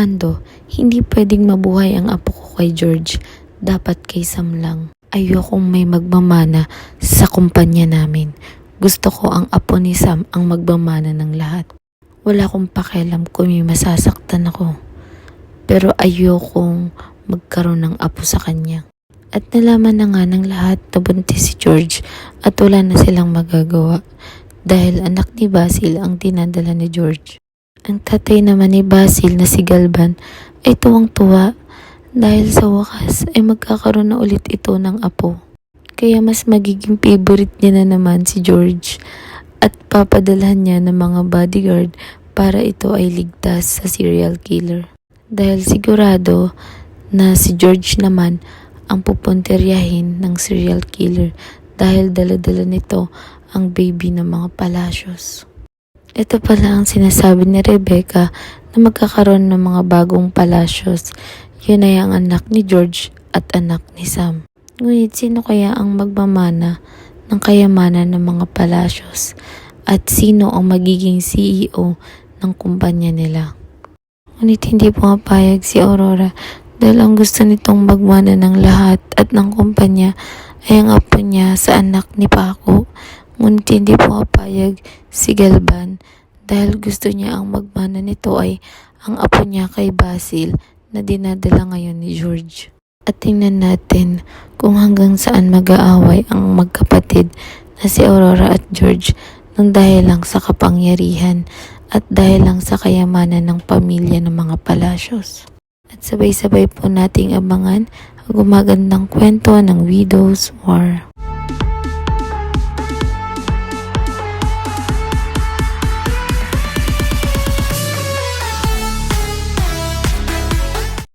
Armando, hindi pwedeng mabuhay ang apo ko kay George. Dapat kay Sam lang. Ayokong may magmamana sa kumpanya namin. Gusto ko ang apo ni Sam ang magmamana ng lahat. Wala akong pakialam kung may masasaktan ako. Pero ayokong magkaroon ng apo sa kanya. At nalaman na nga ng lahat na buntis si George at wala na silang magagawa dahil anak ni Basil ang dinadala ni George. Ang tatay naman ni Basil na si Galvan ay tuwang-tuwa dahil sa wakas ay magkakaroon na ulit ito ng apo. Kaya mas magiging favorite niya na naman si George at papadalhan niya ng mga bodyguard para ito ay ligtas sa serial killer. Dahil sigurado na si George naman ang pupunteryahin ng serial killer dahil dala-dala nito ang baby ng mga Palacios. Ito pala ang sinasabi ni Rebecca na magkakaroon ng mga bagong Palacios. Yun ay ang anak ni George at anak ni Sam. Ngunit sino kaya ang magmamana ng kayamanan ng mga Palacios? At sino ang magiging CEO ng kumpanya nila? Ngunit hindi pumapayag si Aurora dahil ang gusto nitong magmana ng lahat at ng kumpanya ay ang apo niya sa anak ni Paco. Ngunit hindi pumapayag si Galvan dahil gusto niya ang magmana nito ay ang apo niya kay Basil na dinadala ngayon ni George. At tingnan natin kung hanggang saan mag-aaway ang magkapatid na si Aurora at George nang dahil lang sa kapangyarihan at dahil lang sa kayamanan ng pamilya ng mga Palacios. At sabay-sabay po nating abangan ang gumagandang kwento ng Widow's War.